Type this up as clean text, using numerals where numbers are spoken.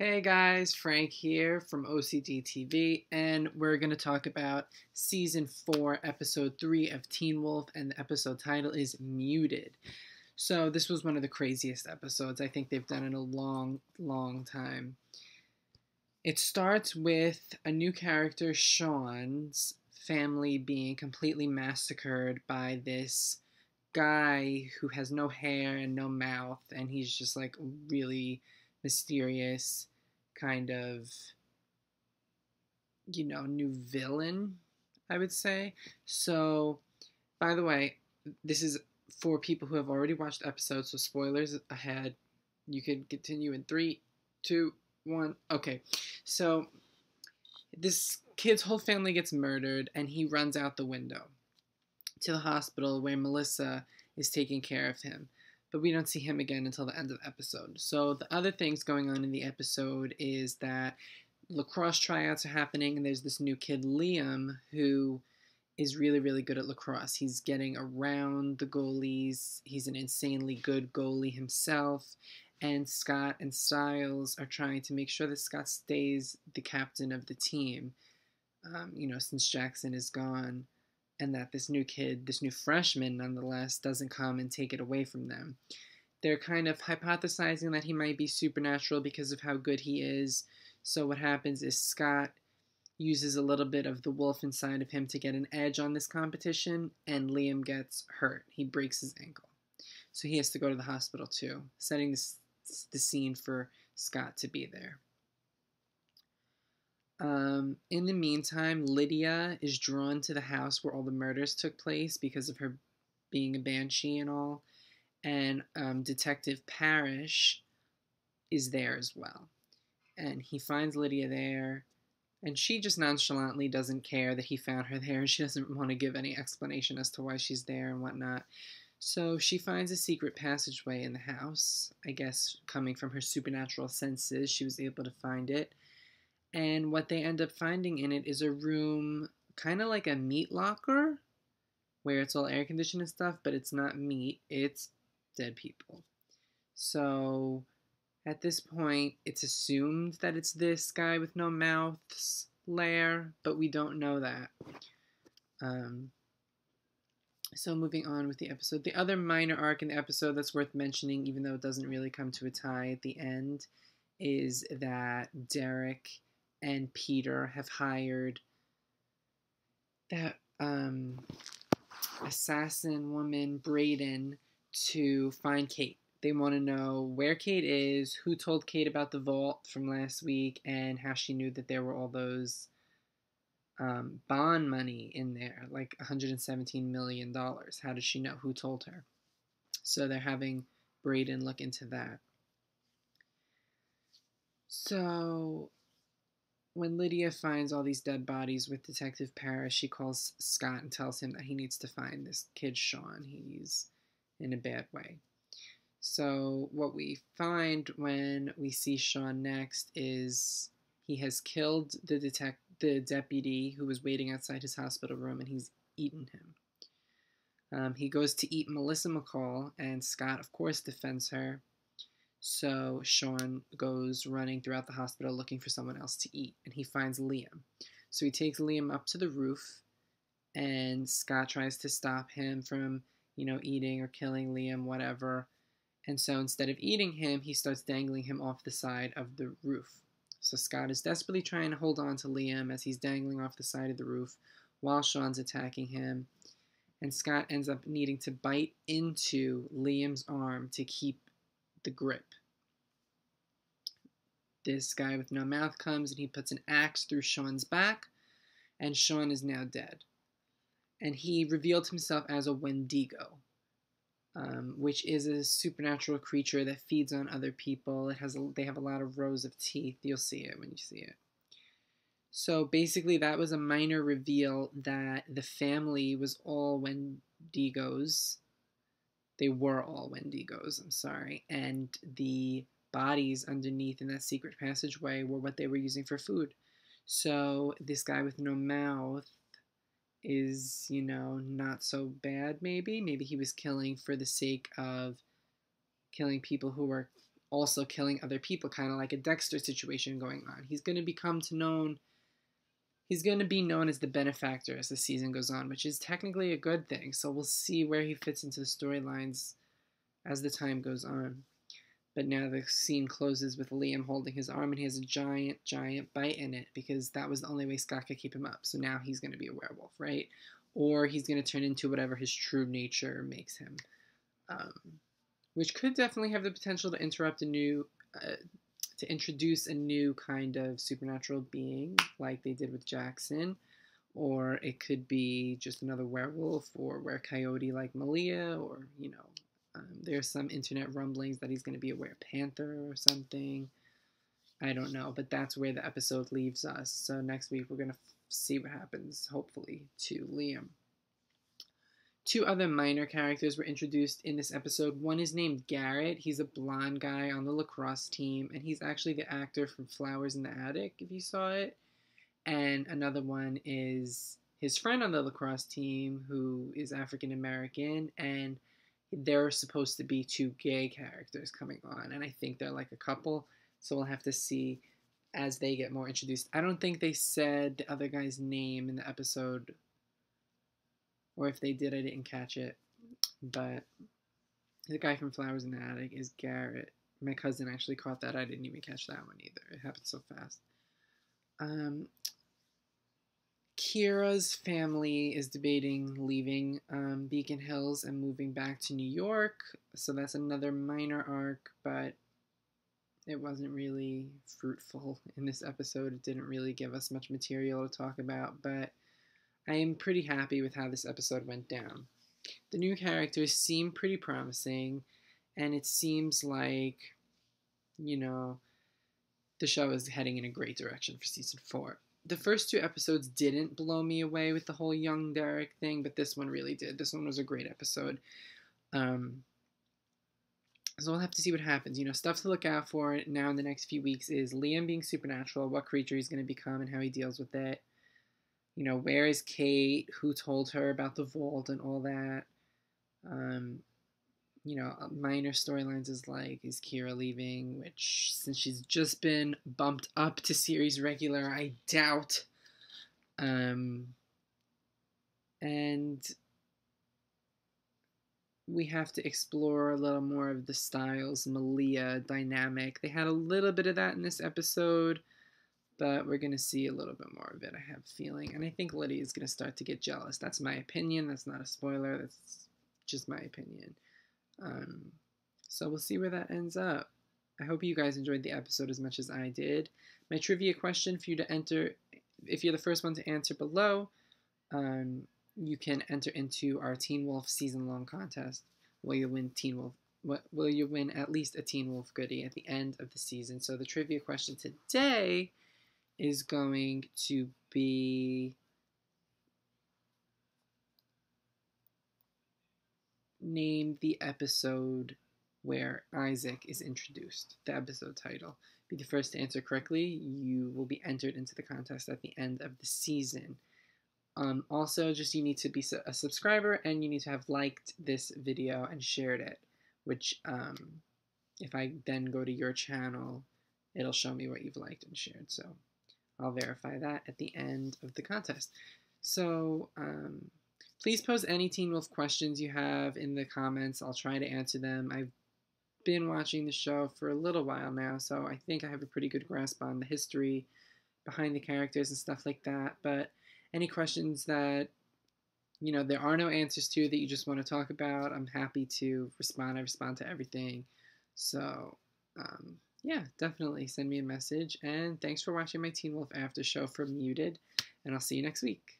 Hey guys, Frank here from OCD TV, and we're going to talk about Season 4, Episode 3 of Teen Wolf, and the episode title is Muted. So, this was one of the craziest episodes I think they've done in a long, long time. It starts with a new character, Sean's family being completely massacred by this guy who has no hair and no mouth, and he's just like really mysterious kind of, new villain, I would say. So, by the way, this is for people who have already watched episodes, so spoilers ahead. You can continue in three, two, one. Okay, so this kid's whole family gets murdered, and he runs out the window to the hospital where Melissa is taking care of him. But we don't see him again until the end of the episode. So the other things going on in the episode is that lacrosse tryouts are happening, and there's this new kid, Liam, who is really, really good at lacrosse. He's getting around the goalies. He's an insanely good goalie himself. And Scott and Stiles are trying to make sure that Scott stays the captain of the team, since Jackson is gone, and that this new kid, this new freshman nonetheless, doesn't come and take it away from them. They're kind of hypothesizing that he might be supernatural because of how good he is. So what happens is Scott uses a little bit of the wolf inside of him to get an edge on this competition, and Liam gets hurt. He breaks his ankle. So he has to go to the hospital too, setting the scene for Scott to be there. In the meantime, Lydia is drawn to the house where all the murders took place because of her being a banshee and all. And Detective Parrish is there as well. And he finds Lydia there, and she just nonchalantly doesn't care that he found her there, and she doesn't want to give any explanation as to why she's there and whatnot. So she finds a secret passageway in the house. I guess coming from her supernatural senses, she was able to find it. And what they end up finding in it is a room kind of like a meat locker, where it's all air conditioned and stuff, but it's not meat, it's dead people. So at this point, it's assumed that it's this guy with no mouth's lair, but we don't know that. So moving on with the episode. The other minor arc in the episode that's worth mentioning, even though it doesn't really come to a tie at the end, is that Derek and Peter have hired that assassin woman, Brayden, to find Kate. They want to know where Kate is, who told Kate about the vault from last week, and how she knew that there were all those bond money in there, like $117 million. How did she know? Who told her? So they're having Brayden look into that. So when Lydia finds all these dead bodies with Detective Parrish, she calls Scott and tells him that he needs to find this kid, Sean. He's in a bad way. So what we find when we see Sean next is he has killed the deputy who was waiting outside his hospital room, and he's eaten him. He goes to eat Melissa McCall, and Scott, of course, defends her. So Sean goes running throughout the hospital looking for someone else to eat, and he finds Liam. So he takes Liam up to the roof, and Scott tries to stop him from, eating or killing Liam, whatever. And so instead of eating him, he starts dangling him off the side of the roof. So Scott is desperately trying to hold on to Liam as he's dangling off the side of the roof while Sean's attacking him. And Scott ends up needing to bite into Liam's arm to keep the grip. This guy with no mouth comes and he puts an axe through Sean's back, and Sean is now dead. And he revealed himself as a Wendigo, which is a supernatural creature that feeds on other people. They have a lot of rows of teeth. You'll see it when you see it. So basically that was a minor reveal that the family was all Wendigos. They were all Wendigos, I'm sorry. And the bodies underneath in that secret passageway were what they were using for food. So this guy with no mouth is, not so bad maybe. Maybe he was killing for the sake of killing people who were also killing other people, kind of like a Dexter situation going on. He's going to be known as the benefactor as the season goes on, which is technically a good thing. So we'll see where he fits into the storylines as the time goes on. But now the scene closes with Liam holding his arm, and he has a giant, giant bite in it, because that was the only way Scott could keep him up. So now he's going to be a werewolf, right? Or he's going to turn into whatever his true nature makes him. Which could definitely have the potential to introduce a new kind of supernatural being, like they did with Jackson. Or it could be just another werewolf, or were-coyote like Malia, or, there's some internet rumblings that he's going to be a were-panther or something. I don't know, but that's where the episode leaves us. So next week we're going to see what happens, hopefully, to Liam. 2 other minor characters were introduced in this episode. One is named Garrett. He's a blonde guy on the lacrosse team, and he's actually the actor from Flowers in the Attic, if you saw it. And another one is his friend on the lacrosse team, who is African American, and there are supposed to be 2 gay characters coming on, and I think they're like a couple, so we'll have to see as they get more introduced. I don't think they said the other guy's name in the episode, or if they did, I didn't catch it, but the guy from Flowers in the Attic is Garrett. My cousin actually caught that. I didn't even catch that one either. It happened so fast. Kira's family is debating leaving Beacon Hills and moving back to New York, so that's another minor arc, but it wasn't really fruitful in this episode. It didn't really give us much material to talk about, but I am pretty happy with how this episode went down. The new characters seem pretty promising, and it seems like, the show is heading in a great direction for season 4. The first 2 episodes didn't blow me away with the whole young Derek thing, but this one really did. This one was a great episode. So we'll have to see what happens. Stuff to look out for now in the next few weeks is Liam being supernatural, what creature he's going to become, and how he deals with it. Where is Kate? Who told her about the vault and all that? Minor storylines is Kira leaving, which, since she's just been bumped up to series regular, I doubt. And we have to explore a little more of the Styles Malia dynamic. They had a little bit of that in this episode, but we're going to see a little bit more of it, I have a feeling. And I think Lydia is going to start to get jealous. That's my opinion. That's not a spoiler. That's just my opinion. So we'll see where that ends up. I hope you guys enjoyed the episode as much as I did. My trivia question for you to enter, if you're the first one to answer below, you can enter into our Teen Wolf season-long contest. Will you win at least a Teen Wolf goodie at the end of the season? So the trivia question today is going to be, name the episode where Isaac is introduced. The episode title. Be the first to answer correctly. You will be entered into the contest at the end of the season. Also, just you need to be a subscriber, and you need to have liked this video and shared it, which if I then go to your channel, it'll show me what you've liked and shared. So I'll verify that at the end of the contest. So please post any Teen Wolf questions you have in the comments. I'll try to answer them. I've been watching the show for a little while now, so I think I have a pretty good grasp on the history behind the characters and stuff like that. But any questions that, there are no answers to that you just want to talk about, I'm happy to respond. I respond to everything. So, yeah, definitely send me a message. And thanks for watching my Teen Wolf After Show for Muted. And I'll see you next week.